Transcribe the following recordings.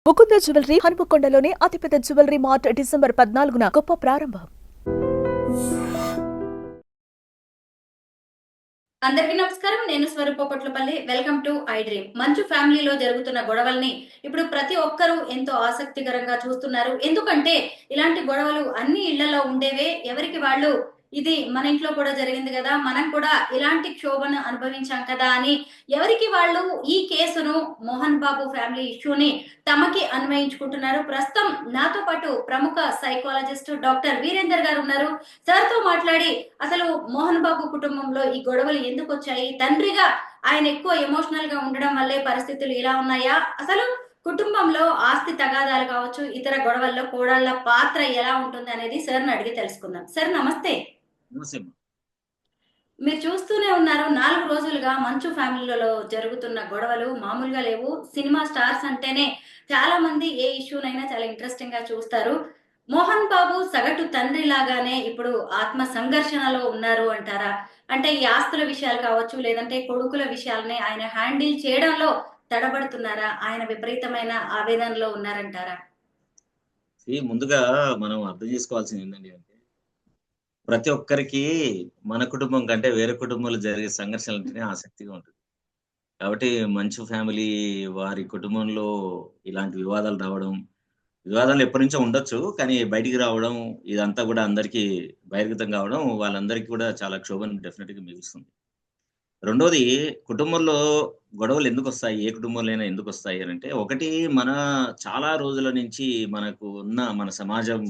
Mukunda jewellery హనుమకొండలోని అతిపెద్ద jewellery mart December 14న గొప్ప ప్రారంభం. అందరికీ నమస్కారం. నేను స్వరూపపట్లపల్లి. Welcome to I dream. Manchu ఫ్యామిలీలో జరుగుతున్న గొడవల్ని ఇప్పుడు ప్రతి ఒక్కరూ ఎంతో ఆసక్తికరంగా చూస్తున్నారు. ఎందుకంటే ఇలాంటి గొడవలు అన్ని ఇళ్లలో ఉండేవే. ఎవరికి వాళ్ళు ఇది మన ఇంట్లో కూడా జరిగింది కదా, మనం కూడా ఇలాంటి క్షోభను అనుభవించాం కదా అని ఎవరికి వాళ్ళు ఈ కేసును, మోహన్ బాబు ఫ్యామిలీ ఇష్యూని తమకి అన్వయించుకుంటున్నారు. ప్రస్తుతం నాతో పాటు ప్రముఖ సైకాలజిస్ట్ డాక్టర్ వీరేందర్ గారు ఉన్నారు. సార్తో మాట్లాడి అసలు మోహన్ బాబు కుటుంబంలో ఈ గొడవలు ఎందుకు వచ్చాయి, తండ్రిగా ఆయన ఎక్కువ ఎమోషనల్ గా ఉండడం వల్లే పరిస్థితులు ఇలా ఉన్నాయా, అసలు కుటుంబంలో ఆస్తి తగాదాలు కావచ్చు, ఇతర గొడవల్లో కోడళ్ల పాత్ర ఎలా ఉంటుంది అనేది సార్ని అడిగి తెలుసుకుందాం. సార్ నమస్తే. మీరు చూస్తూనే ఉన్నారు, 4 రోజులుగా మంచు ఫ్యామిలీలలో జరుగుతున్న గొడవలు మామూలుగా లేవు. సినిమా స్టార్స్ అంటేనే చాలా మంది ఏ ఇష్యూనైనా చాలా ఇంట్రెస్టింగ్ గా చూస్తారు. మోహన్ బాబు సగటు తండ్రి లాగానే ఇప్పుడు ఆత్మ సంఘర్షణలో ఉన్నారు అంటారా? అంటే ఈ ఆస్తుల విషయాలు కావచ్చు, లేదంటే కొడుకుల విషయాలని ఆయన హ్యాండిల్ చేయడంలో తడబడుతున్నారా? ఆయన విపరీతమైన ఆవేదనలో ఉన్నారంటారా? ముందుగా మనం అర్థం చేసుకోవాల్సింది ఏంటండి అంటే, ప్రతి ఒక్కరికి మన కుటుంబం కంటే వేరే కుటుంబంలో జరిగే సంఘర్షణలంటేనే ఆసక్తిగా ఉంటుంది. కాబట్టి మంచు ఫ్యామిలీ వారి కుటుంబంలో ఇలాంటి వివాదాలు రావడం, వివాదాలు ఎప్పటినుంచో ఉండొచ్చు. కానీ బయటికి రావడం, ఇదంతా కూడా అందరికీ బహిర్గతం కావడం వాళ్ళందరికీ కూడా చాలా క్షోభను డెఫినెట్‌గా మిగులుస్తుంది. రెండోది, కుటుంబంలో గొడవలు ఎందుకొస్తాయి? ఏ కుటుంబంలోనైనా ఎందుకొస్తాయి అనంటే, ఒకటి మన చాలా రోజుల నుంచి మనకు ఉన్న మన సమాజం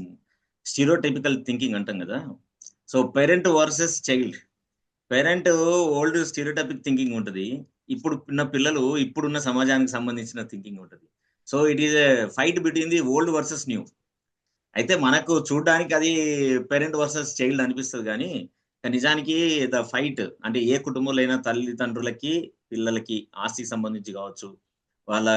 స్టీరియోటైపికల్ థింకింగ్ అంటాం గదా! So, parent versus child. Parent old stereotypic thinking ఉంటది. ఇప్పుడున్న పిల్లలు ఇప్పుడున్న సమాజానికి సంబంధించిన థింకింగ్ ఉంటది. So, it is a fight between the old versus new. అయితే మనకు చూడ్డానికి అది పేరెంట్ వర్సెస్ చైల్డ్ అనిపిస్తది గానీ, నిజానికి ద ఫైట్ అంటే ఏ కుటుంబంలో అయినా తల్లిదండ్రులకి, పిల్లలకి ఆస్తికి సంబంధించి కావచ్చు, వాళ్ళ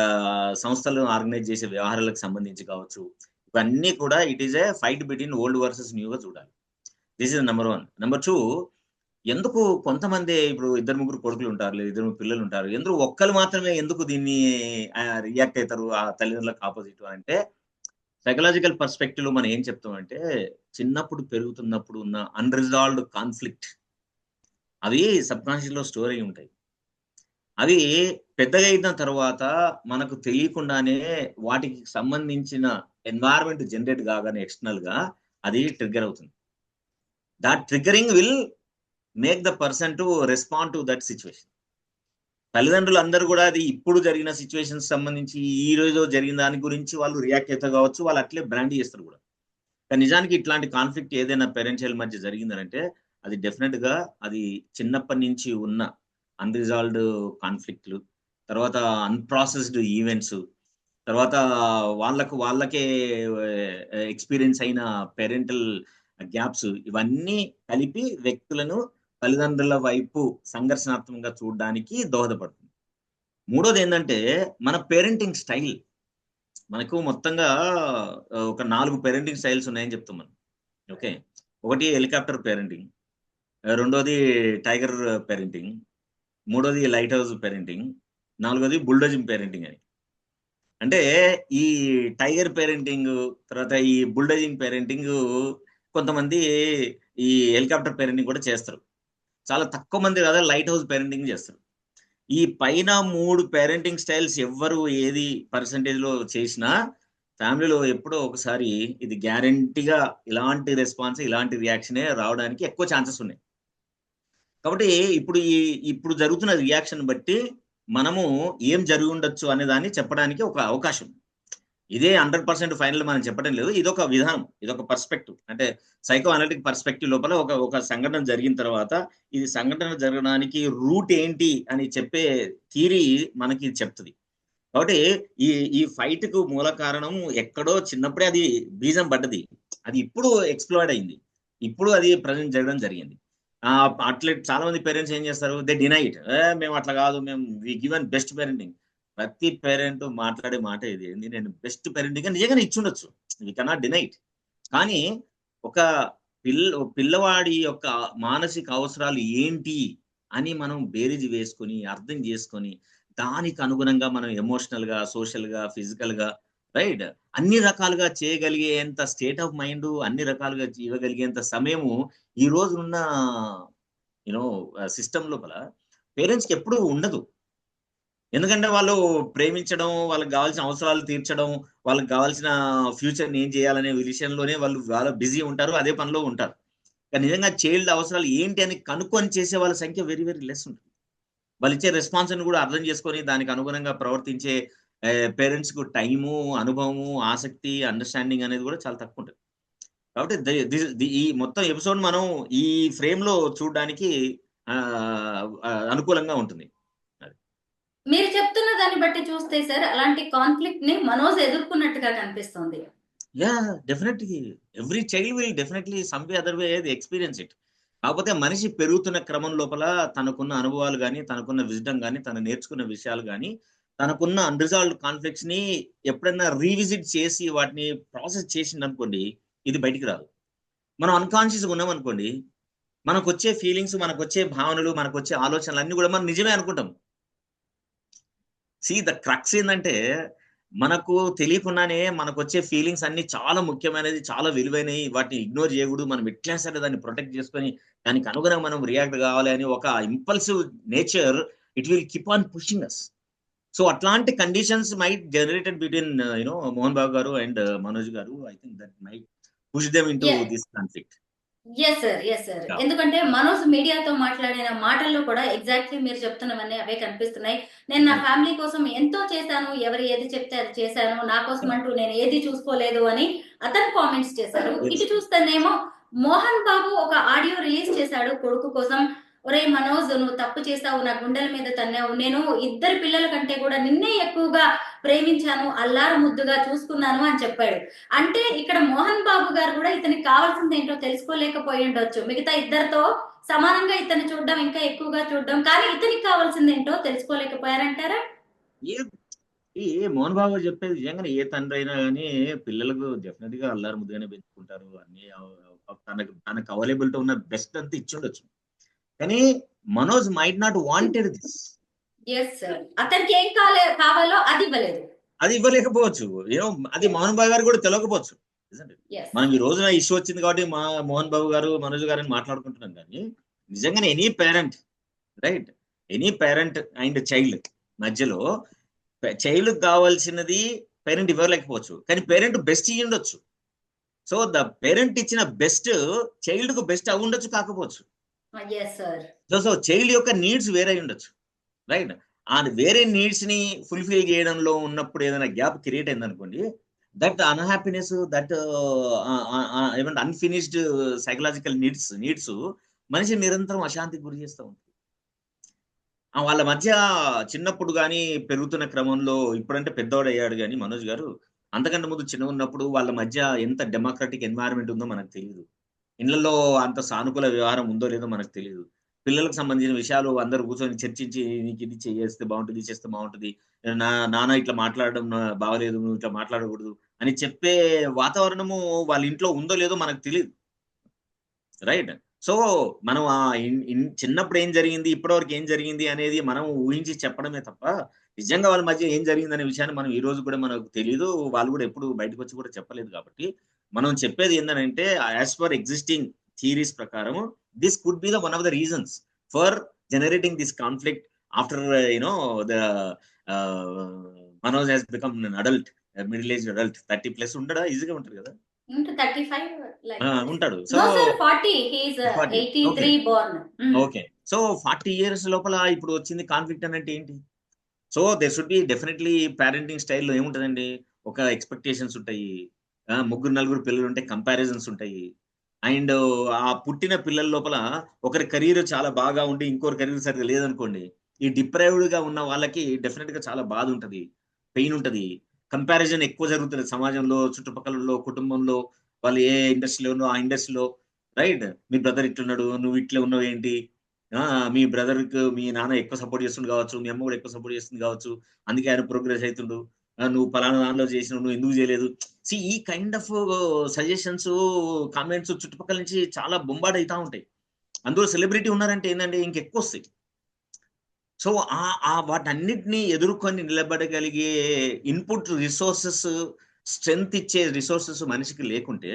సంస్థలు ఆర్గనైజ్ చేసే వ్యవహారాలకు సంబంధించి కావచ్చు, ఇవన్నీ కూడా it is a fight between old versus న్యూగా చూడాలి. This is number 1. నంబర్ 2, ఎందుకు కొంతమంది ఇప్పుడు ఇద్దరు ముగ్గురు కొడుకులు ఉంటారు, లేదా ఇద్దరు ముగ్గురు పిల్లలు ఉంటారు. ఎందుకు ఒక్కళ్ళు మాత్రమే ఎందుకు దీన్ని రియాక్ట్ అయితారు ఆ తల్లిదండ్రులకు ఆపోజిట్ అంటే, సైకలాజికల్ పర్స్పెక్టివ్‌లో మనం ఏం చెప్తామంటే, చిన్నప్పుడు పెరుగుతున్నప్పుడు ఉన్న అన్‌రిజాల్వ్డ్ కాన్‌ఫ్లిక్ట్ అవి సబ్‌కాన్షియస్‌లో స్టోర్ అయ్యి ఉంటాయి. అవి పెద్దగా అయిన తర్వాత మనకు తెలియకుండానే వాటికి సంబంధించిన ఎన్వైర్న్‌మెంట్ జనరేట్ కాగానే ఎక్స్‌టర్నల్‌గా అది ట్రిగ్గర్ అవుతుంది. That triggering will make the person to respond to that situation. తల్లిదండ్రులందరూ కూడా అది ఇప్పుడు జరిగిన సిట్యుయేషన్స్ సంబంధించి ఈ రోజు జరిగిన దాని గురించి వాళ్ళు రియాక్ట్ అవుతా కావచ్చు. వాళ్ళు అట్లే బ్రాండ్ చేస్తారు కూడా. కానీ నిజానికి ఇట్లాంటి కాన్ఫ్లిక్ట్ ఏదైనా పేరెంట్స్ చైల్డ్ మధ్య జరిగిందనంటే, అది డెఫినిట్‌గా అది చిన్నప్పటి నుంచి ఉన్న అన్‌రిజాల్వ్డ్ కాన్ఫ్లిక్ట్‌లు, తర్వాత అన్‌ప్రాసెస్డ్ ఈవెంట్స్, తర్వాత వాళ్ళకే ఎక్స్‌పీరియన్స్ అయిన పేరెంటల్ గ్యాప్స్, ఇవన్నీ కలిపి వ్యక్తులను తల్లిదండ్రుల వైపు సంఘర్షణాత్మకంగా చూడడానికి దోహదపడుతుంది. మూడోదేందంటే, మన పేరెంటింగ్ స్టైల్. మనకు మొత్తంగా ఒక 4 పేరెంటింగ్ స్టైల్స్ ఉన్నాయని చెప్తాం మనం. ఓకే. ఒకటి హెలికాప్టర్ పేరెంటింగ్, రెండోది టైగర్ పేరెంటింగ్, మూడోది లైట్ హౌస్ పేరెంటింగ్, నాలుగోది బుల్డోజింగ్ పేరెంటింగ్ అని. అంటే ఈ టైగర్ పేరెంటింగ్, తర్వాత ఈ బుల్డోజింగ్ పేరెంటింగ్ కొంతమంది ఈ హెలికాప్టర్ పేరెంటింగ్ కూడా చేస్తారు. చాలా తక్కువ మంది కదా లైట్ హౌస్ పేరెంటింగ్ చేస్తారు. ఈ పైన 3 పేరెంటింగ్ స్టైల్స్ ఎవ్వరు ఏది పర్సెంటేజ్‌లో చేసినా ఫ్యామిలీలో ఎప్పుడో ఒకసారి ఇది గ్యారంటీగా ఇలాంటి రెస్పాన్స్, ఇలాంటి రియాక్షనే రావడానికి ఎక్కువ ఛాన్సెస్ ఉన్నాయి. కాబట్టి ఇప్పుడు జరుగుతున్న రియాక్షన్ బట్టి మనము ఏం జరిగి ఉండొచ్చు అనే దాన్ని చెప్పడానికి ఒక అవకాశం. ఇదే 100% ఫైనల్ మనం చెప్పడం లేదు. ఇదొక విధానం. ఇదొక పర్స్పెక్టివ్. అంటే సైకో అనలిటిక్ పర్స్పెక్టివ్ లోపల ఒక సంఘటన జరిగిన తర్వాత, ఇది సంఘటన జరగడానికి రూట్ ఏంటి అని చెప్పే థియరీ మనకి చెప్తది. కాబట్టి ఈ ఈ ఫైట్‌కు మూల కారణం ఎక్కడో చిన్నప్పుడే అది బీజం పడ్డది. అది ఇప్పుడు ఎక్స్‌ప్లోర్డ్ అయింది. ఇప్పుడు అది ప్రెజెంట్ జరగడం జరిగింది. అట్లే చాలా మంది పేరెంట్స్ ఏం చేస్తారు? They deny it. మేము అట్లా కాదు. మేము వి గివెన్ బెస్ట్ పేరెంటింగ్. ప్రతి పేరెంట్ మాట్లాడే మాట ఇది. ఏంది, నేను బెస్ట్ పేరెంటింగ్ నిజంగానే ఇచ్చుండొచ్చు. We cannot deny it. కానీ ఒక పిల్లవాడి యొక్క మానసిక అవసరాలు ఏంటి అని మనం బేరీజు వేసుకొని, అర్థం చేసుకొని, దానికి అనుగుణంగా మనం ఎమోషనల్‌గా, సోషల్‌గా, ఫిజికల్‌గా రైట్. అన్ని రకాలుగా చేయగలిగేంత స్టేట్ ఆఫ్ మైండ్, అన్ని రకాలుగా ఇవ్వగలిగేంత సమయము ఈ రోజునున్న యూనో సిస్టమ్ లోపల పేరెంట్స్‌కి ఎప్పుడూ ఉండదు. ఎందుకంటే వాళ్ళు ప్రేమించడం, వాళ్ళకి గావాల్సిన అవసరాలు తీర్చడం, వాళ్ళకి గావాల్సిన ఫ్యూచర్‌ని ఏం చేయాలనే విషయంలోనే వాళ్ళు చాలా బిజీ ఉంటారు. అదే పనిలో ఉంటారు. కానీ నిజంగా చైల్డ్ అవసరాలు ఏంటి అని కనుక్కొని చేసే వాళ్ళ సంఖ్య వెరీ వెరీ లెస్ ఉంటుంది. వాళ్ళిచ్చే రెస్పాన్స్‌ని కూడా అర్థం చేసుకొని దానికి అనుగుణంగా ప్రవర్తించే పేరెంట్స్‌కు టైము, అనుభవము, ఆసక్తి, అండర్‌స్టాండింగ్ అనేది కూడా చాలా తక్కువుంటది. కాబట్టి ఈ మొత్తం ఎపిసోడ్ మనం ఈ ఫ్రేమ్‌లో చూడడానికి అనుకూలంగా ఉంటుంది. అది. మీరు చెప్తున్న దాన్ని బట్టి చూస్తే సార్ అలాంటి కాన్‌ఫ్లిక్ట్ ని మనోజ్ ఎదుర్కొన్నట్టుగా కనిపిస్తుంది. Yeah! Definitely. Every child will definitely some way other way they experience it. కాకపోతే మనిషి పెరుగుతున్న క్రమం లోపల తనకున్న అనుభవాలు గాని, తనకున్న విజ్డమ్ గాని, తను నేర్చుకున్న విషయాలు గాని, తనకున్న అన్‌రిజాల్వ్డ్ కాన్‌ఫ్లిక్ట్స్‌ని ఎప్పుడన్నా రీవిజిట్ చేసి వాటిని ప్రాసెస్ చేసిండనుకోండి, ఇది బయటికి రాదు. మనం అన్‌కాన్షియస్‌గా ఉన్నామనుకోండి, మనకొచ్చే ఫీలింగ్స్, మనకొచ్చే భావనలు, మనకొచ్చే ఆలోచనలన్నీ గూడా మనం నిజమే అనుకుంటాం. ద క్రక్స్ ఏందంటే, మనకు తెలియకుండానే మనకొచ్చే ఫీలింగ్స్ అన్నీ చాలా ముఖ్యమైనది, చాలా విలువైనయి. వాటిని ఇగ్నోర్ చేయకూడదు. మనం ఎట్లైనా సరే దాన్ని ప్రొటెక్ట్ చేసుకొని, దానికి అనుగుణంగా మనం రియాక్ట్ కావాలి అని ఒక impulsive nature it will keep on pushing us. So, అట్లాంటి conditions might generated between Mohan Babu గారు అండ్ మనోజ్ గారు. I think that might push them into yes. This conflict. Yes sir. Yes sir. Yeah! ఎందుకంటే మనోజ్ మీడియాతో మాట్లాడిన మాటల్లో కూడా ఎగ్జాక్ట్‌లీ మీరు చెప్తున్నవన్నీ అవే కనిపిస్తున్నాయి. నేను నా రైట్. ఫ్యామిలీ కోసం ఎంతో చేశాను. ఎవరు ఏది చెప్తే అది చేశాను. నా కోసం యాహ్! అంటూ నేను ఏది చూసుకోలేదు అని అతను కామెంట్స్ చేశారు. యెస్. ఇటు చూస్తేనేమో మోహన్ బాబు ఒక ఆడియో రిలీజ్ చేశాడు కొడుకు కోసం. "ఒరేయ్ మనోజ్ నువ్వు తప్పు చేశావు. నా గుండెల మీద తన్నావు. నేను ఇద్దరి పిల్లల కంటే కూడా నిన్నే ఎక్కువగా ప్రేమించాను. అల్లారు ముద్దుగా చూసుకున్నాను" అని చెప్పాడు. అంటే ఇక్కడ మోహన్ బాబు గారు కూడా ఇతనికి కావాల్సిందేంటో తెలుసుకోలేకపోయుండొచ్చు. మిగతా ఇద్దరితో సమానంగా ఇతన్ని చూడడం, ఇంకా ఎక్కువగా చూడడం. కానీ ఇతనికి కావాల్సిందేంటో తెలుసుకోలేకపోయారంటారా? ఏ మోహన్ బాబు గారు చెప్పేది నిజంగానే ఏ తండ్రైనా గాని పిల్లలకు డెఫినిట్‌గా అల్లారు ముద్దుగానే పెంచుకుంటారు. అన్నీ తనకు అవైలబిలిటీ ఉన్న బెస్ట్ అంతా ఇచ్చుండొచ్చు. కానీ Manoj might not wanted this. Yes sir. అతనికి ఏం కావాలో అది ఇవ్వలేదు. అది ఇవ్వలేకపోవచ్చు. అది మోహన్ బాబు గారికి కూడా తెలవకపోవచ్చు. నిజంగా. యెస్. మనం ఈ రోజున ఇష్యూ వచ్చింది కాబట్టి మోహన్ బాబు గారు, మనోజ్ గారని మాట్లాడుకుంటున్నాం గానీ, నిజంగానే any parent right? Any parent and child మధ్యలో చైల్డ్‌కి కావాల్సినది పేరెంట్ ఇవ్వలేకపోవచ్చు. కానీ పేరెంట్ బెస్ట్ ఇయ్యుండొచ్చు. సో, పేరెంట్ ఇచ్చిన బెస్ట్ చైల్డ్‌కు బెస్ట్ అవ్వుండొచ్చు, కాకపోవచ్చు. Yes sir. సో, చైల్డ్ యొక్క నీడ్స్ వేరే అయ్యుండొచ్చు. రైట్? ఆ వేరే నీడ్స్‌ని ఫుల్‌ఫిల్ చేయడంలో ఉన్నప్పుడు ఏదైనా గ్యాప్ క్రియేట్ అయిందనుకోండి, దట్ అన్‌హ్యాపీనెస్ దట్ ఏమంటే అన్‌ఫినిష్డ్ సైకలాజికల్ నీడ్స్ మనిషిని నిరంతరం అశాంతికి గురి చేస్తా ఉంటాయి. వాళ్ళ మధ్య చిన్నప్పుడు గాని, పెరుగుతున్న క్రమంలో ఇప్పుడంటే పెద్దోడయ్యాడు గాని మనోజ్ గారు. అంతకంటే ముందు చిన్నగున్నప్పుడు వాళ్ళ మధ్య ఎంత డెమోక్రాటిక్ ఎన్వైర్న్‌మెంట్ ఉందో మనకు తెలీదు. ఇళ్ళల్లో అంత సానుకూల వ్యవహారం ఉందో లేదో మనకు తెలీదు. పిల్లలకు సంబంధించిన విషయాలు అందరూ కూర్చొని చర్చించి నీకిది చేస్తే బావుంటది, ఇది చేస్తే బావుంటది. నాన్న ఇట్లా మాట్లాడడం బాగాలేదు. నువ్వు ఇట్లా మాట్లాడకూడదు అని చెప్పే వాతావరణము వాళ్ళ ఇంట్లో ఉందో లేదో మనకు తెలీదు. రైట్. సో, మనం చిన్నప్పుడు ఏం జరిగింది, ఇప్పటివరకు ఏం జరిగింది అనేది మనం ఊహించి చెప్పడమే తప్ప, నిజంగా వాళ్ళ మధ్య ఏం జరిగిందనే విషయాన్ని మనం ఈ రోజు కూడా మనకు తెలీదు. వాళ్ళు కూడా ఎప్పుడు బయటకొచ్చి కూడా చెప్పలేదు కాబట్టి, మనం చెప్పేది ఏందనంటే యాస్ పర్ ఎగ్జిస్టింగ్ థియరీస్ ప్రకారం this could be one of the reasons for generating this conflict after the ah, Manoj has become an adult, middle aged adult 30 plus ఉండడా? ఈజీగా ఉంటారు కదా! Into 35 like this. ఉంటాడు. So, no sir 40. He is 40 okay. 83 born. Okay. So, 40 years లోపల ఇప్పుడు వచ్చింది conflict అనంటే ఏంటి? So, there should be definitely parenting స్టైల్‌లో ఏముంటదండి? ఒక ఎక్స్‌పెక్టేషన్స్ ఉంటాయి. ముగ్గురు, నలుగురు పిల్లలుంటే కంపారిజన్స్ ఉంటాయి. అండ్ ఆ పుట్టిన పిల్లల లోపల ఒకరి కెరీర్ చాలా బాగా ఉండి, ఇంకొకరి కెరీర్ సరిగ్గా లేదనుకోండి. ఈ డిప్రైవ్డ్‌గా ఉన్న వాళ్ళకి డెఫినిట్‌గా చాలా బాధుంటది. పెయిన్ ఉంటది. కంపారిజన్ ఎక్కువ జరుగుతది సమాజంలో, చుట్టుపక్కలలో, కుటుంబంలో. వాళ్ళు ఏ ఇండస్ట్రీలో ఉన్నో ఆ ఇండస్ట్రీలో రైట్? మీ బ్రదర్ ఇట్లున్నాడు. నువ్వు ఇట్లే ఉన్నావేంటి? మీ బ్రదర్‌కి మీ నాన్న ఎక్కువ సపోర్ట్ చేస్తుండు గావచ్చు. మీ అమ్మ గూడా ఎక్కువ సపోర్ట్ చేస్తుంది గావచ్చు. అందుకే ఆయన ప్రోగ్రెస్ అయితుండు. నువ్వు పలానా దాంట్లో చేసినావు. నువ్వు ఎందుకు చేయలేదు? ఈ కైండ్ ఆఫ్ సజెషన్స్, కామెంట్స్ చుట్టుపక్కల నుంచి చాలా బొంబార్డ్ అయితా ఉంటాయి. అందులో సెలబ్రిటీ ఉన్నారంటే ఏందండి ఇంకెక్కువొస్తాయి. సో ఆ వాటన్నిటిని ఎదుర్కొని నిలబడగలిగే ఇన్పుట్ రిసోర్సెస్, స్ట్రెంగ్త్ ఇచ్చే రిసోర్సెస్ మనిషికి లేకుంటే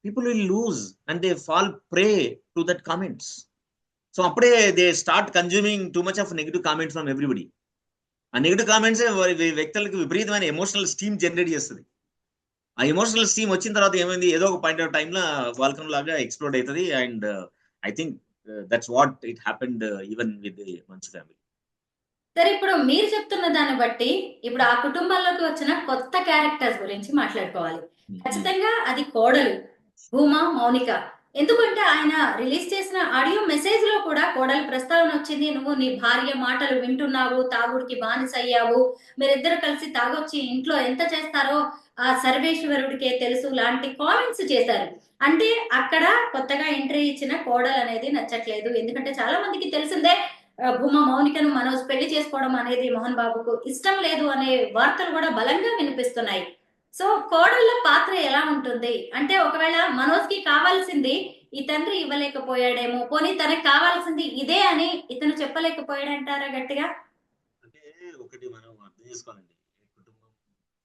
people will lose and they fall prey to that comments. So అప్పుడే they start consuming too much of negative comments from everybody. ఆ నెగిటివ్ కామెంట్స్ వ్యక్తులకు విపరీతమైన ఎమోషనల్ స్టీమ్ జనరేట్ చేస్తుంది. ఆ ఎమోషనల్ స్టీమ్ వచ్చిన తర్వాత ఏమైంది, ఏదో ఒక పాయింట్ ఆఫ్ టైమ్ లో వాల్కన్ లాగా ఎక్స్ప్లోడ్ అవుతుంది. And I think that's what it happened even with మంచు ఫ్యామిలీ. సరే, ఇప్పుడు మీరు చెప్తున్న దాన్ని బట్టి ఇప్పుడు ఆ కుటుంబంలోకి వచ్చిన కొత్త క్యారెక్టర్స్ గురించి మాట్లాడుకోవాలి. ఖచ్చితంగా అది కోడలు భూమా మౌనిక. ఎందుకంటే ఆయన రిలీజ్ చేసిన ఆడియో మెసేజ్ లో కూడా కోడలు ప్రస్తావన వచ్చింది. నువ్వు నీ భార్య మాటలు వింటున్నావు, తాగుడికి బానిసయ్యావు, మీరిద్దరు కలిసి తాగొచ్చి ఇంట్లో ఎంత చేస్తారో ఆ సర్వేశ్వరుడికే తెలుసు లాంటి కామెంట్స్ చేశారు. అంటే అక్కడ కొత్తగా ఎంట్రీ ఇచ్చిన కోడలు అనేది నచ్చట్లేదు. ఎందుకంటే చాలా మందికి తెలిసిందే, భూమా మౌనికను మనోజ్ పెళ్లి చేసుకోవడం అనేది మోహన్ బాబుకు ఇష్టం లేదు అనే వార్తలు కూడా బలంగా వినిపిస్తున్నాయి. సో కోడళ్ళ పాత్ర ఎలా ఉంటుంది అంటే, ఒకవేళ మనోజ్ కి కావాల్సింది ఈ తండ్రి ఇవ్వలేకపోయాడేమో, పోనీ తనకి కావాల్సింది ఇదే అని ఇతను చెప్పలేకపోయాడంటారా గట్టిగా? అంటే ఒకటి మనం అర్థం చేసుకోవాలండి, ఏ కుటుంబం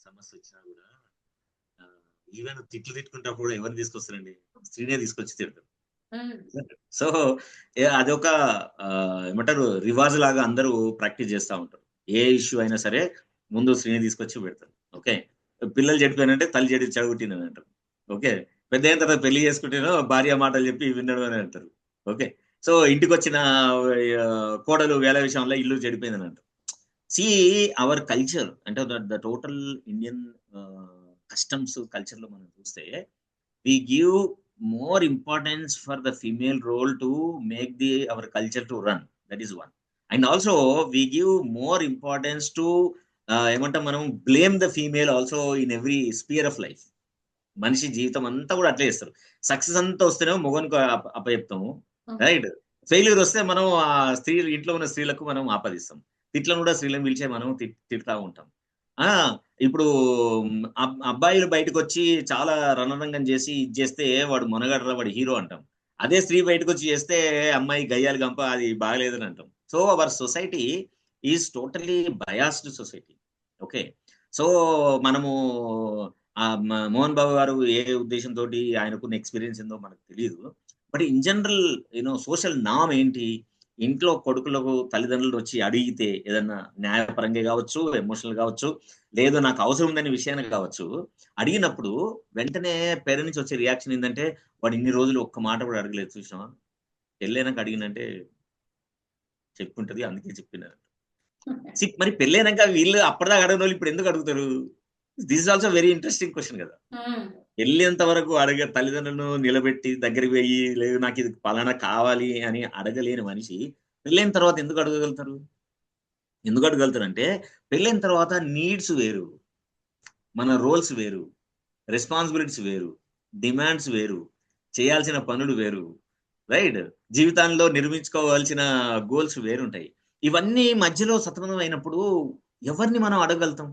సమస్య వచ్చినా కూడా ఈవెన్ తిట్లు తిట్టుకుంటప్పుడు కూడా ఎవరిని తీసుకొస్తారండి, స్త్రీనే తీసుకొచ్చి తిడతారు. సో అదొక ఏమంటారు రివాజ్ లాగా అందరూ ప్రాక్టీస్ చేస్తూ ఉంటారు. ఏ ఇష్యూ అయినా సరే ముందు స్త్రీని తీసుకొచ్చి పెడతారు. ఓకే, పిల్లలు చెడిపోయినంటే తల్లి చెడగొట్టిందని అంటారు. ఓకే, పెద్ద అయిన తర్వాత పెళ్లి చేసుకుంటేనో భార్య మాటలు చెప్పి వినడం అని అంటారు. ఓకే, సో ఇంటికి వచ్చిన కోడలు వేల విషయంలో ఇల్లు చెడిపోయిందని అంటారు. సి అవర్ కల్చర్ అంటే the total Indian customs culture లో మనం చూస్తే we give more importance for the female role to make our culture to run. That is one. And also we give more importance to ఏమంటాం మనం blame the female also in every spear of life. మనిషి జీవితం అంతా కూడా అట్లే చేస్తారు. Success అంతా వస్తేనే మొగనికి అప్పచెప్తాము, రైట్? ఫెయిల్యూర్ వస్తే మనం ఆ స్త్రీలు, ఇంట్లో ఉన్న స్త్రీలకు మనం ఆపాదిస్తాం. తిట్లను కూడా స్త్రీలను పిలిచే మనం తిడతా ఉంటాం. ఇప్పుడు అబ్బాయిలు బయటకు వచ్చి చాలా రణరంగం చేసి ఇది చేస్తే వాడు మొనగడరా, వాడు హీరో అంటాం. అదే స్త్రీ బయటకు వచ్చి చేస్తే అమ్మాయి గయ్యాలి గంప, అది బాగలేదని అంటాం. So our society is totally biased society. Okay, so మనము మోహన్ బాబు గారు ఏ ఉద్దేశంతో ఆయనకున్న ఎక్స్పీరియన్స్ ఏందో మనకు తెలియదు. బట్ ఇన్ జనరల్ సోషల్ నామ్ ఏంటి, ఇంట్లో కొడుకులకు తల్లిదండ్రులు వచ్చి అడిగితే ఏదన్నా న్యాయపరంగా కావచ్చు, ఎమోషనల్ కావచ్చు, లేదు నాకు అవసరం ఉందనే విషయానికి కావచ్చు, అడిగినప్పుడు వెంటనే పేరెంట్స్ నుంచి వచ్చే రియాక్షన్ ఏంటంటే, వాడు ఇన్ని రోజులు ఒక్క మాట కూడా అడగలేదు, చూసినావా, పెళ్ళైనాక అడిగినంటే చెప్పుంటది అందుకే చెప్పినారు. మరి పెళ్ళైనాక వీళ్ళు అప్పటిదాకా అడగని వాళ్ళు ఇప్పుడు ఎందుకు అడుగుతారు? This is also very interesting question కదా. వెళ్ళేంత వరకు తల్లిదండ్రులను నిలబెట్టి దగ్గరికి పోయి, లేదు నాకు ఇది పలానా కావాలి అని అడగలేని మనిషి పెళ్ళైన తర్వాత ఎందుకు అడగగలుగుతారు? ఎందుకు అడగలుగుతారు అంటే, పెళ్ళైన తర్వాత నీడ్స్ వేరు, మన రోల్స్ వేరు, రెస్పాన్సిబిలిటీస్ వేరు, డిమాండ్స్ వేరు, చేయాల్సిన పనులు వేరు, రైట్? జీవితంలో నిర్మించుకోవాల్సిన గోల్స్ వేరుంటాయి. ఇవన్నీ మధ్యలో సతమతం అయినప్పుడు ఎవరిని మనం అడగలుగుతాం?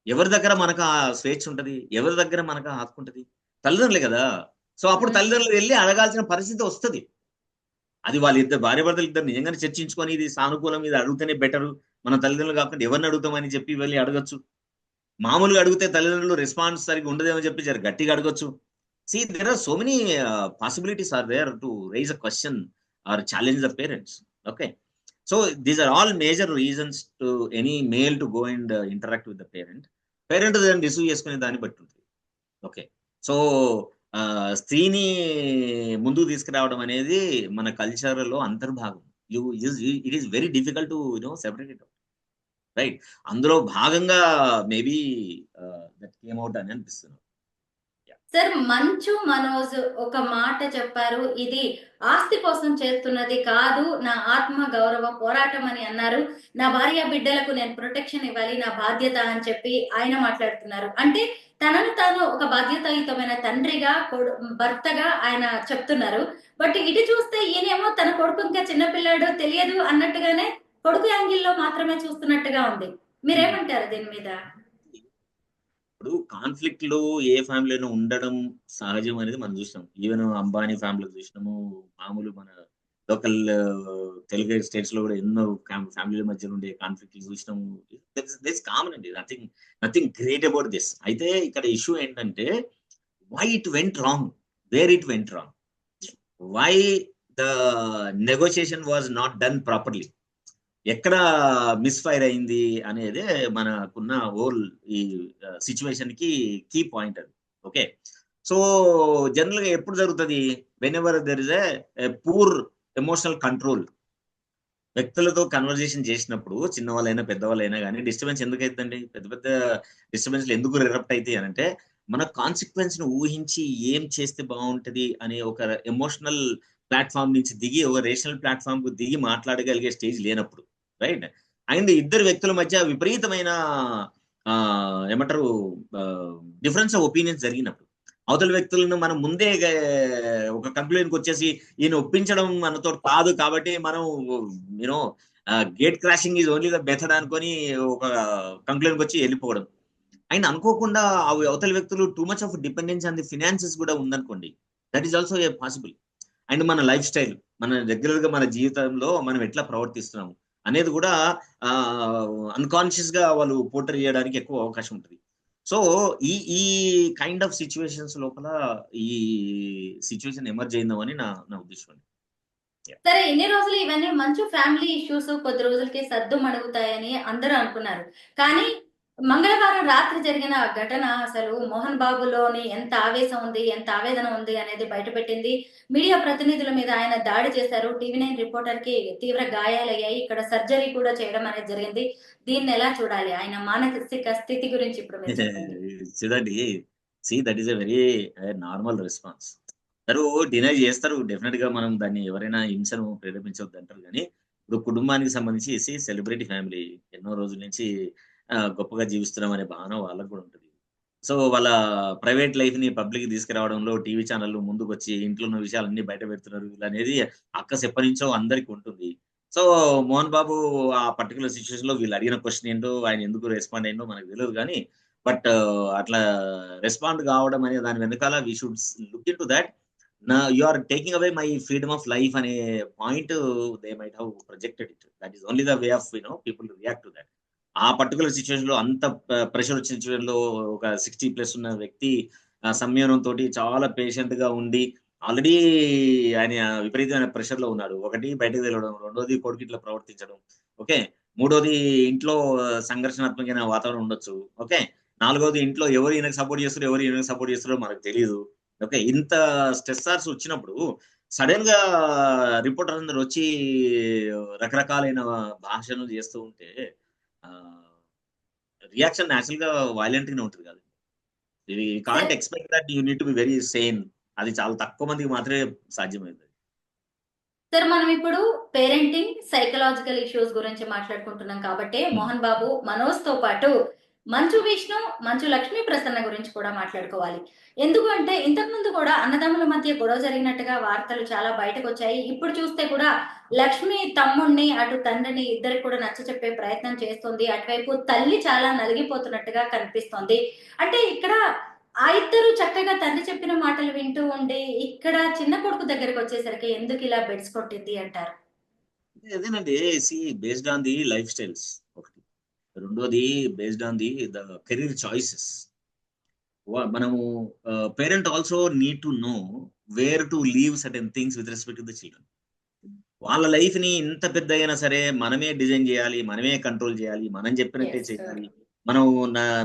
ఎవరి దగ్గర మనకు ఆ స్వేచ్ఛ ఉంటది? ఎవరి దగ్గర మనకు ఆ హక్కు ఉంటది? తల్లిదండ్రులే కదా. సో అప్పుడు తల్లిదండ్రులు వెళ్ళి అడగాల్సిన పరిస్థితి వస్తుంది. అది వాళ్ళిద్దరు భార్యాభర్తలు ఇద్దరు నిజంగానే చర్చించుకొని ఇది సానుకూలం, ఇది అడిగితేనే బెటరు, మన తల్లిదండ్రులు కాకుండా ఎవరిని అడుగుతామని చెప్పి వెళ్ళి అడగచ్చు. మామూలుగా అడిగితే తల్లిదండ్రులు రెస్పాన్స్ సరిగ్గా ఉండదేమో చెప్పి జర గట్టిగా అడగచ్చు. See, there are so many possibilities are there to raise a question or challenge the parents. Okay, so these are all major reasons to any male to go and interact with the parent. Parent then receive చేసుకునే దాన్ని బట్టి ఉంటుంది. Okay, so స్త్రీని ముందుకు తీసుకురావడం అనేది మన culture లో అంతర్భాగం. It is very difficult to separate it, right? అందులో భాగంగా మేబీ దట్ కేమ్ అవుట్ అని అనిపిస్తుంది. సార్, మంచు మనోజ్ ఒక మాట చెప్పారు, ఇది ఆస్తి కోసం చేస్తున్నది కాదు, నా ఆత్మ గౌరవ పోరాటం అని అన్నారు. నా భార్య బిడ్డలకు నేను ప్రొటెక్షన్ ఇవ్వాలి, నా బాధ్యత అని చెప్పి ఆయన మాట్లాడుతున్నారు. అంటే తనను తాను ఒక బాధ్యతాయుతమైన తండ్రిగా, భర్తగా ఆయన చెప్తున్నారు. బట్ ఇటు చూస్తే ఈయనేమో తన కొడుకు ఇంకా చిన్నపిల్లాడు, తెలియదు అన్నట్టుగానే కొడుకు యాంగిల్లో మాత్రమే చూస్తున్నట్టుగా ఉంది. మీరేమంటారు దీని మీద? ఇప్పుడు కాన్ఫ్లిక్ట్లు ఏ ఫ్యామిలీలో ఉండడం సహజం అనేది మనం చూసినాం. ఈవెన్ అంబానీ ఫ్యామిలీ చూసినాము, మామూలు మన లోకల్ తెలుగు స్టేట్స్ లో కూడా ఎన్నో ఫ్యామిలీల మధ్య ఉండే కాన్ఫ్లిక్ట్లు చూసినాము. దిస్ కామన్ అండి, నథింగ్ గ్రేట్ అబౌట్ దిస్. అయితే ఇక్కడ ఇష్యూ ఏంటంటే why it went wrong, where it went wrong, why the negotiation was not done properly, ఎక్కడ మిస్ఫైర్ అయింది అనేది మనకున్న హోల్ ఈ సిచ్యువేషన్ కి కీ పాయింట్ అది. ఓకే, సో జనరల్ గా ఎప్పుడు జరుగుతుంది, whenever there is a poor emotional control. వ్యక్తులతో కన్వర్జేషన్ చేసినప్పుడు చిన్నవాళ్ళైనా పెద్దవాళ్ళైనా కానీ డిస్టర్బెన్స్ ఎందుకు అవుతుందండి, పెద్ద పెద్ద డిస్టర్బెన్స్లు ఎందుకు రిరప్ట్ అవుతాయి అని అంటే మన కాన్సిక్వెన్స్ ను ఊహించి ఏం చేస్తే బాగుంటది అనే ఒక ఎమోషనల్ ప్లాట్ఫామ్ నుంచి దిగి ఒక రేషనల్ ప్లాట్ఫామ్ కు దిగి మాట్లాడగలిగే స్టేజ్ లేనప్పుడు, రైట్. అండ్ ఇద్దరు వ్యక్తుల మధ్య విపరీతమైన ఏమంటారు డిఫరెన్స్ ఆఫ్ ఒపీనియన్స్ జరిగినప్పుడు అవతల వ్యక్తులను మనం ముందే ఒక కంక్లూజన్కి వచ్చేసి ఈయన ఒప్పించడం మనతో కాదు కాబట్టి మనం you know gate crashing is only the method అనుకొని ఒక కంక్లూజన్కి వచ్చి వెళ్ళిపోవడం. అండ్ అనుకోకుండా అవతల వ్యక్తులు two much of dependence on the finances కూడా ఉందనుకోండి, that is also a possible. And మన లైఫ్ స్టైల్, మన రెగ్యులర్ గా మన జీవితంలో మనం ఎట్లా ప్రవర్తిస్తున్నాము అనేది కూడా అన్కాన్షియస్ గా వాళ్ళు పోర్ట్రే చేయడానికి ఎక్కువ అవకాశం ఉంటుంది. సో ఈ ఈ కైండ్ ఆఫ్ సిచ్యువేషన్స్ లోపల ఈ సిచ్యువేషన్ ఎమర్జ్ అయిందామని నా ఉద్దేశం అండి. సరే, ఇన్ని రోజులు ఇవన్నీ మంచి ఫ్యామిలీ ఇష్యూస్ కొద్ది రోజులకి సర్దు మణుగుతాయని అందరూ అనుకున్నారు. కానీ మంగళవారం రాత్రి జరిగిన ఘటన అసలు మోహన్ బాబులోని ఎంత ఆవేశం ఉంది, ఎంత ఆవేదన ఉంది అనేది బయటపెట్టింది. మీడియా ప్రతినిధుల మీద ఆయన దాడి చేశారు. టీవీ9 రిపోర్టర్ కి తీవ్ర గాయాలయ్యాయి. ఇక్కడ సర్జరీ కూడా చేయడం అనేది జరిగింది. దీన్ని ఎలా చూడాలి, ఆయన మానసిక స్థితి గురించి ఇప్పుడు మీరు చెప్పండి. చూడండి, that is a very normal response. అందరూ డినై చేస్తారు, డెఫినెట్ గా మనం దాన్ని ఎవరైనా హింసను ప్రేరేపించవద్దు అంటారు. కానీ ఇప్పుడు కుటుంబానికి సంబంధించి సెలబ్రిటీ ఫ్యామిలీ ఎన్నో రోజుల నుంచి గొప్పగా జీవిస్తున్నాం అనే భావన వాళ్ళకు కూడా ఉంటుంది. సో వాళ్ళ ప్రైవేట్ లైఫ్ ని పబ్లిక్ తీసుకురావడంలో టీవీ ఛానళ్ళు ముందుకు వచ్చి ఇంట్లో ఉన్న విషయాలన్నీ బయట పెడుతున్నారు అనేది అక్క సెప్పనించో అందరికి ఉంటుంది. సో మోహన్ బాబు ఆ పర్టికులర్ సిచ్యువేషన్ లో వీళ్ళు అడిగిన క్వశ్చన్ ఏంటో, ఆయన ఎందుకు రెస్పాండ్ అయిందో మనకు తెలియదు. కానీ బట్ అట్లా రెస్పాండ్ కావడం అనే దాని వెనకాల we should look into that. You are taking away my freedom of life అనే point they might have projected it. That is only the way of people react to that. ఆ particular situation లో అంత pressure వచ్చిన situation లో ఒక 60+ ఉన్న వ్యక్తి సంయమనంతో చాలా పేషెంట్ గా ఉండి, ఆల్రెడీ ఆయన విపరీతమైన ప్రెషర్ లో ఉన్నాడు. ఒకటి బయటకు వెళ్ళడం, రెండోది కొడుకు ఇట్లా ప్రవర్తించడం, ఓకే, మూడోది ఇంట్లో సంఘర్షణాత్మకమైన వాతావరణం ఉండొచ్చు, ఓకే, నాలుగోది ఇంట్లో ఎవరు ఈయనకు సపోర్ట్ చేస్తారో ఎవరు ఈయనకు సపోర్ట్ చేస్తారో మనకు తెలియదు. ఓకే, ఇంత స్ట్రెస్సార్స్ వచ్చినప్పుడు సడన్ గా రిపోర్టర్ అందరు వచ్చి రకరకాలైన భాషను చేస్తూ ఉంటే రియాక్షన్ న్యాచురల్ గా వైలెంట్ గానే ఉంటుంది కదా. Can't expect that you need to be very Sen. అది చాలా తక్కువ మందికి మాత్రమే సాధ్యమైంది. సార్, మనం ఇప్పుడు పేరెంటింగ్ సైకలాజికల్ ఇష్యూస్ గురించి మాట్లాడుకుంటున్నాం కాబట్టి మోహన్ బాబు, మనోజ్ తో పాటు మంచు విష్ణు, మంచు లక్ష్మీ ప్రసన్న గురించి కూడా మాట్లాడుకోవాలి. ఎందుకు అంటే ఇంతకు ముందు కూడా అన్నదమ్ముల మధ్య గొడవ జరిగినట్టుగా వార్తలు చాలా బయటకు వచ్చాయి. ఇప్పుడు చూస్తే కూడా లక్ష్మి తమ్ముణ్ణి, అటు తండ్రిని ఇద్దరికి కూడా నచ్చ చెప్పే ప్రయత్నం చేస్తుంది. అటువైపు తల్లి చాలా నలిగిపోతున్నట్టుగా కనిపిస్తోంది. అంటే ఇక్కడ ఆ ఇద్దరు చక్కగా తండ్రి చెప్పిన మాటలు వింటూ ఉండి ఇక్కడ చిన్న కొడుకు దగ్గరకు వచ్చేసరికి ఎందుకు ఇలా బెడ్స్ కొట్టింది అంటారు? అదేనండి, based on the lifestyles ఒకటి, రెండోది based on the career choices. మనము parent also need to know where to leave certain things with respect to the children. వాళ్ళ లైఫ్ ని ఇంత పెద్ద అయినా సరే మనమే డిజైన్ చేయాలి, మనమే కంట్రోల్ చేయాలి, మనం చెప్పినట్టే చేయాలి,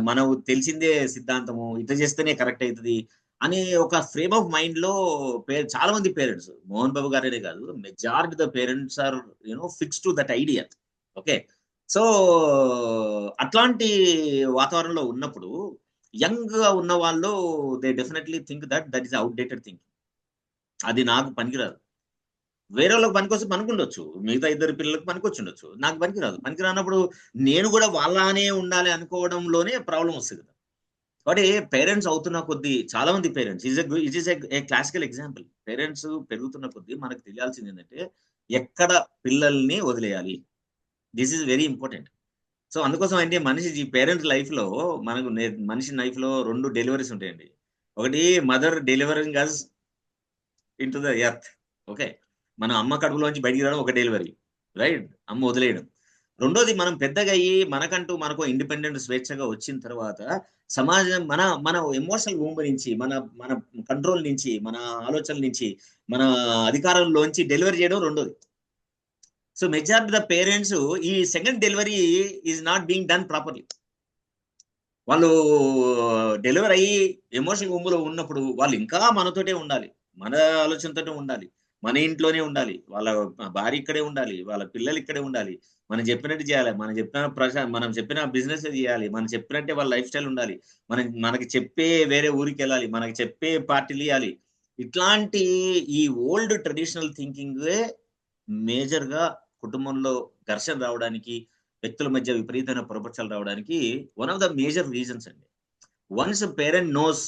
మనం తెలిసిందే సిద్ధాంతము, ఇట్లా చేస్తేనే కరెక్ట్ అవుతుంది అనే ఒక ఫ్రేమ్ ఆఫ్ మైండ్ లో చాలా మంది పేరెంట్స్, మోహన్ బాబు గారే కాదు, majority the parents are fix to that idea. Okay, so అట్లాంటి వాతావరణంలో ఉన్నప్పుడు యంగ్ గా ఉన్న వాళ్ళు they definitely think that is outdated thinking. అది నాకు పనికిరాదు. వేరే వాళ్ళకి పనికొస్తే పనికుండొచ్చు, మిగతా ఇద్దరు పిల్లలకు పనికొచ్చుండొచ్చు, నాకు పనికిరాదు. పనికి రానప్పుడు నేను కూడా వాళ్ళనే ఉండాలి అనుకోవడంలోనే ప్రాబ్లం వస్తుంది కదా. కాబట్టి పేరెంట్స్ అవుతున్న కొద్దీ చాలా మంది parents it is a classical example. Parents పెరుగుతున్న కొద్దీ మనకు తెలియాల్సింది ఏంటంటే ఎక్కడ పిల్లల్ని వదిలేయాలి. This is very important. So అందుకోసం అంటే మనిషి పేరెంట్ లైఫ్ లో మనకు మనిషి లైఫ్ లో 2 డెలివరీస్ ఉంటాయండి. ఒకటి mother delivering us into the earth, okay, మన అమ్మ కడుపులోంచి బయటికి రావడం ఒక డెలివరీ, రైట్? అమ్మ వదిలేయడం. రెండోది మనం పెద్దగా అయ్యి మనకంటూ మనకు ఇండిపెండెంట్ స్వేచ్ఛగా వచ్చిన తర్వాత సమాజం మన మన ఎమోషనల్ ఊంబ నుంచి, మన మన కంట్రోల్ నుంచి, మన ఆలోచనల నుంచి, మన అధికారంలోంచి డెలివరీ చేయడం రెండోది. సో మెజారిటీ ద పేరెంట్స్ ఈ second delivery is not being done properly. వాళ్ళు డెలివరీ అయ్యి ఎమోషనల్ ఊంబులో ఉన్నప్పుడు వాళ్ళు ఇంకా మనతోటే ఉండాలి, మన ఆలోచనతోటే ఉండాలి, మన ఇంట్లోనే ఉండాలి, వాళ్ళ భార్య ఇక్కడే ఉండాలి, వాళ్ళ పిల్లలు ఇక్కడే ఉండాలి, మనం చెప్పినట్టు చేయాలి, మనం చెప్పిన బిజినెస్ చేయాలి, మనం చెప్పినట్టే వాళ్ళ లైఫ్ స్టైల్ ఉండాలి, మనకి చెప్పే వేరే ఊరికి వెళ్ళాలి, మనకి చెప్పే పార్టీలు ఇవ్వాలి. ఇట్లాంటి ఈ ఓల్డ్ ట్రెడిషనల్ థింకింగ్ మేజర్ గా కుటుంబంలో ఘర్షణ రావడానికి, వ్యక్తుల మధ్య విపరీతమైన పొరపక్షాలు రావడానికి one of the major reasons అండి. Once parent knows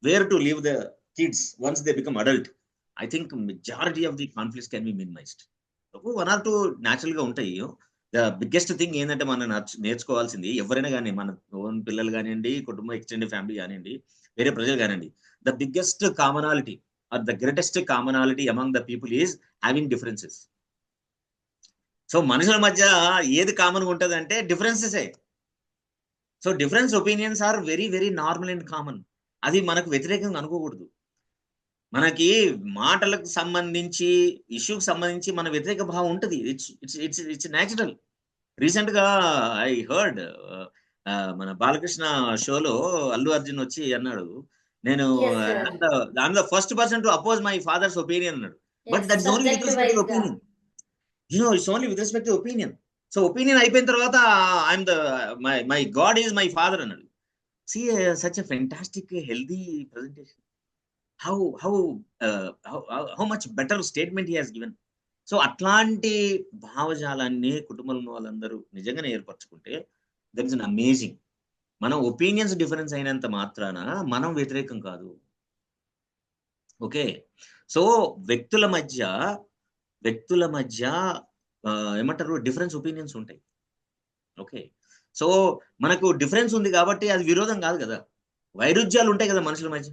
where to leave the kids once they become adult, I think majority of the conflicts can be minimized. One or two natural గా ఉంటాయి. ద బిగ్గెస్ట్ థింగ్ ఏంటంటే మనం నేర్చుకోవాల్సింది, ఎవరైనా కానీ మన own పిల్లలు కానివ్వండి, కుటుంబం ఎక్స్టెండెడ్ ఫ్యామిలీ కానివ్వండి, వేరే ప్రజలు కానివ్వండి, the biggest commonality or the greatest commonality among the people is having differences. So మనుషుల మధ్య ఏది కామన్ ఉంటుంది అంటే డిఫరెన్సెసే. So difference opinions are very very normal and common. అది మనకు వ్యతిరేకంగా అనుకోకూడదు. మనకి మాటలకు సంబంధించి, ఇష్యూకి సంబంధించి మన వ్యతిరేక భావం ఉంటుంది. It's natural. రీసెంట్ గా ఐ హర్డ్ మన బాలకృష్ణ షోలో అల్లు అర్జున్ వచ్చి అన్నాడు, నేను I'm the first person to oppose my father's opinion అన్నాడు. But that is only with respect to opinion. It's only with respect to opinion. So opinion అయిపోయిన తర్వాత I'm the my God is my father అన్నాడు. See such a fantastic healthy presentation. how much better statement he has given. So అట్లాంటి భావజాలాన్ని కుటుంబంలో వాళ్ళందరూ నిజంగానే ఏర్పరచుకుంటే that is an amazing. మనం opinions difference అయినంత మాత్రాన మనం వ్యతిరేకం కాదు. ఓకే, సో వ్యక్తుల మధ్య ఏమంటారు, డిఫరెన్స్ ఒపీనియన్స్ ఉంటాయి. ఓకే, సో మనకు డిఫరెన్స్ ఉంది కాబట్టి అది విరోధం కాదు కదా. వైరుధ్యాలు ఉంటాయి కదా మనుషుల మధ్య.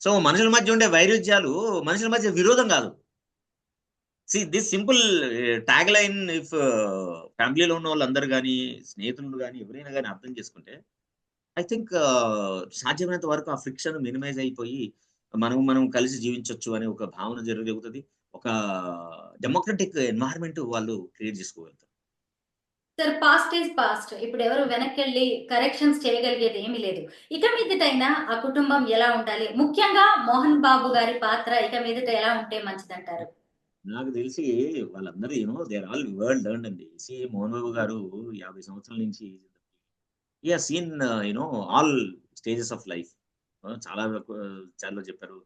సో మనుషుల మధ్య ఉండే వైరుధ్యాలు మనుషుల మధ్య విరోధం కాదు. See this simple tag line, if ఫ్యామిలీలో ఉన్న వాళ్ళందరూ కానీ, స్నేహితులు కానీ, ఎవరైనా కానీ అర్థం చేసుకుంటే ఐ థింక్ సాధ్యమైనంత వరకు ఆ ఫ్రిక్షన్ మినిమైజ్ అయిపోయి మనం కలిసి జీవించవచ్చు అనే ఒక భావన జరుగుతుంది. ఒక డెమోక్రటిక్ ఎన్వైరన్మెంట్ వాళ్ళు క్రియేట్ చేసుకోగలుగుతారు. Sir, past is past. ఇప్పుడు ఎవరు వెనక్కి వెళ్ళి కరెక్షన్స్ చేయగలిగేది ఏమీ లేదు. ఇక మీదటైనా ఆ కుటుంబం ఎలా ఉండాలి, ముఖ్యంగా మోహన్ బాబు గారి పాత్ర ఇక మీదట ఎలా ఉంటే మంచిదంటారు? నాకు తెలిసి వాళ్ళందరూ they are all world learned అండి. సి మోహన్ బాబు గారు 50 సంవత్సరాల నుంచి he has seen all stages of life. చాలా చెప్పారు.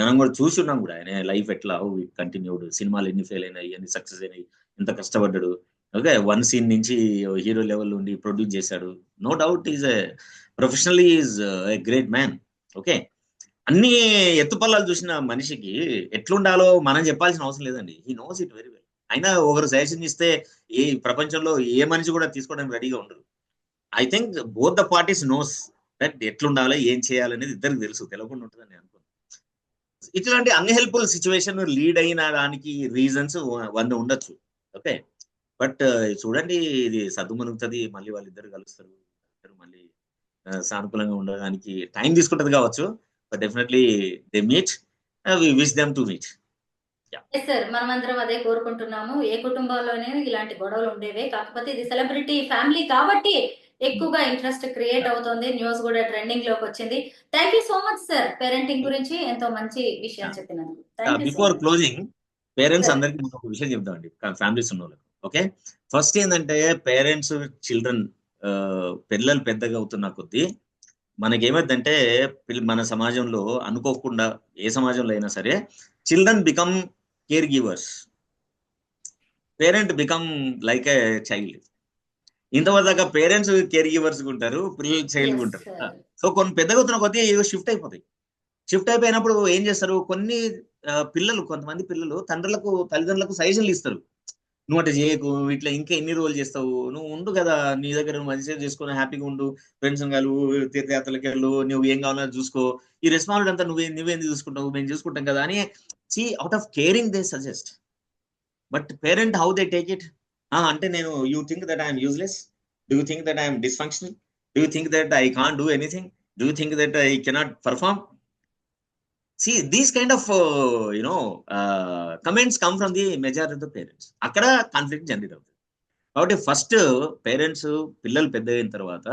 మనం కూడా చూసి ఉన్నాం కూడా ఆయన లైఫ్ ఎట్లా కంటిన్యూడ్, సినిమాలు ఎన్ని ఫెయిల్ అయినాయి, ఎన్ని సక్సెస్ అయినాయి, ఎంత కష్టపడ్డాడు. ఓకే, వన్ సీన్ నుంచి హీరో లెవెల్ నుండి ప్రొడ్యూస్ చేశాడు. No doubt is professionally is a great man. Okay, అన్ని ఎత్తుపల్లాలు చూసిన మనిషికి ఎట్లుండాలో మనం చెప్పాల్సిన అవసరం లేదండి. He knows it very well. అయినా ఒకరు సజెషన్ ఇస్తే ఈ ప్రపంచంలో ఏ మనిషి కూడా తీసుకోవడానికి రెడీగా ఉండరు. I think both the parties knows that ఎట్లుండాలో, ఏం చేయాలనేది ఇద్దరికి తెలుసు. తెలియకుండా ఉంటుందని నేను అనుకున్నాను. ఇట్లాంటి అన్హెల్ప్ఫుల్ సిచ్యువేషన్ లీడ్ అయిన దానికి రీజన్స్ 100 ఉండొచ్చు. ఓకే, బట్ చూడండి, ఇది సద్దుమణుగుతుంది. మళ్ళీ వాళ్ళిద్దరు కలుస్తారు, మళ్ళీ సానుకూలంగా ఉండడానికి టైం తీసుకుంటది కావచ్చు. But definitely they meet. We wish them to meet. Sir, మనమందరం అదే కోరుకుంటున్నాము. ఏ కుటుంబంలోనే ఇలాంటి గొడవలు ఉండేవే. కాకపోతే ఇది సెలబ్రిటీ ఫ్యామిలీ కాబట్టి ఎక్కువగా ఇంట్రెస్ట్ క్రియేట్ అవుతుంది. న్యూస్ కూడా ట్రెండింగ్ లోకి వచ్చింది. Thank you so much sir, parenting గురించి ఎంతో మంచి విషయాలు చెప్పినందుకు. బిఫోర్ క్లోజింగ్, పేరెంట్స్ అందరికి ఒక విషయం చెప్దామండి, ఫ్యామిలీస్ ఉన్న వాళ్ళకి. ఓకే, ఫస్ట్ ఏంటంటే పేరెంట్స్ చిల్డ్రన్ పిల్లలు పెద్దగా అవుతున్న కొద్దీ మనకేమైందంటే మన సమాజంలో అనుకోకుండా, ఏ సమాజంలో అయినా సరే, children become care givers, parent become like a child. ఇంతవరకు దాకా పేరెంట్స్ కేర్ గివర్స్ ఉంటారు, పిల్లలు చైల్డ్ ఉంటారు. సో కొన్ని పెద్దగా అవుతున్న కొద్దీ షిఫ్ట్ అయిపోతాయి. షిఫ్ట్ అయిపోయినప్పుడు ఏం చేస్తారు, కొంతమంది పిల్లలు తల్లిదండ్రులకు సజెషన్లు ఇస్తారు. నువ్వు అట్లా చేయకు, ఇట్లా ఇంకా ఎన్ని రోజులు చేస్తావు, నువ్వు ఉండు కదా నీ దగ్గర, నువ్వు మంచిగా చేసుకుని హ్యాపీగా ఉండు, ఫ్రెండ్స్ కలువు, తీర్థయాత్రలకు వెళ్ళు, నువ్వు ఏం కావాలో చూసుకో, ఈ రెస్పాన్సిబిలిటీ అంతా నువ్వేంది చూసుకుంటావు, మేము చూసుకుంటాం కదా అని out of caring they suggest. But parent how they take it, అంటే నేను you think that I'm useless, do you think that I'm dysfunctional, do you think that I can't do anything, do you think that I cannot perform. See, these kind of, comments come from the majority of the parents. అక్కడ conflict generate అవుతుంది. కాబట్టి first parents పిల్లలు పెద్ద అయిన తర్వాత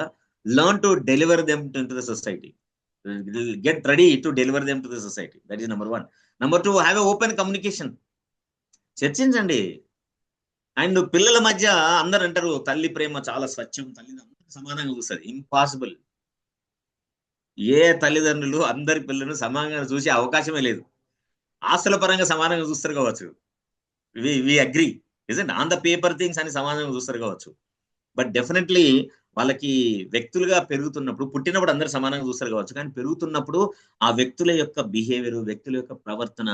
learn to deliver them to the society, get ready to deliver them to the society. That is number 1. Number 2, have a open communication. చర్చించండి. And పిల్లల మధ్య అందరు అంటారు తల్లి ప్రేమ చాలా స్వచ్ఛం, తల్లిదండ్రులు సమానంగా చూస్తుంది. ఇంపాసిబుల్. ఏ తల్లిదండ్రులు అందరి పిల్లలను సమానంగా చూసే అవకాశమే లేదు. ఆస్తుల పరంగా సమానంగా చూస్తారు కావచ్చు, we agree, isn't on the paper things అని సమానంగా చూస్తారు కావచ్చు. బట్ డెఫినెట్లీ వాళ్ళకి వ్యక్తులుగా పెరుగుతున్నప్పుడు, పుట్టినప్పుడు అందరు సమానంగా చూస్తారు కావచ్చు, కానీ పెరుగుతున్నప్పుడు ఆ వ్యక్తుల యొక్క బిహేవియర్, వ్యక్తుల యొక్క ప్రవర్తన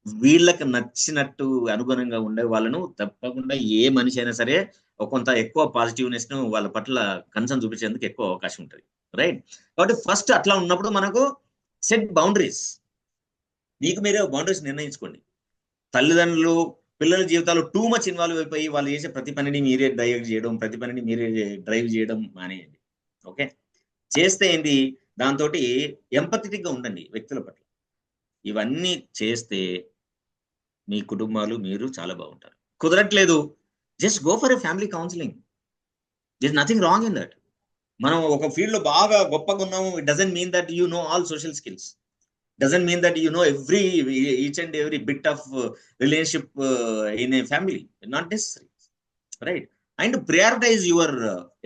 వీళ్ళకి నచ్చినట్టు అనుగుణంగా ఉండే వాళ్ళను తప్పకుండా ఏ మనిషి అయినా సరే కొంత ఎక్కువ పాజిటివ్నెస్ ను వాళ్ళ పట్ల కన్సర్న్ చూపించేందుకు ఎక్కువ అవకాశం ఉంటుంది. రైట్. కాబట్టి ఫస్ట్ అట్లా ఉన్నప్పుడు మనకు సెట్ బౌండరీస్, మీకు మీరే బౌండరీస్ నిర్ణయించుకోండి. తల్లిదండ్రులు పిల్లల జీవితాలు టూ మచ్ ఇన్వాల్వ్ అయిపోయి వాళ్ళు చేసే ప్రతి పనిని మీరే డైరెక్ట్ చేయడం, ప్రతి పనిని మీరే డ్రైవ్ చేయడం మానేయండి. ఓకే. చేస్తే ఏంటి, దాంతో ఎంపథెటిక్ గా ఉండండి వ్యక్తుల పట్ల. ఇవన్నీ చేస్తే మీ కుటుంబాలు మీరు చాలా బాగుంటారు. కుదరట్లేదు, just go for a family counselling. This nothing wrong in that. మనం ఒక ఫీల్డ్ లో బాగా గొప్పగా ఉన్నాము, it doesn't mean that you know all social skills, doesn't mean that you know each and every bit of relationship in a family, not necessary. Right. And prioritise your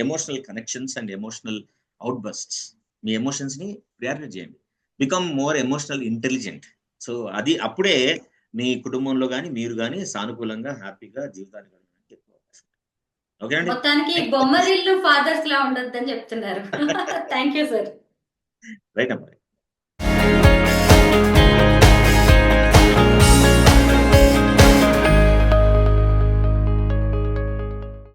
emotional connections and emotional outbursts. మీ emotions ని prioritise చేయండి. Become more emotional intelligent. So అది అప్పుడే మీ కుటుంబంలో కానీ మీరు కానీ సానుకూలంగా హ్యాపీగా జీవితాన్ని గడపడానికి ఎక్కువ అవకాశం. ఓకే అండి. మొత్తానికి బొమ్మరిల్లు ఫాదర్స్ లా ఉండొద్దని చెప్తున్నారు. Thank you sir. రైట్ అమ్మా.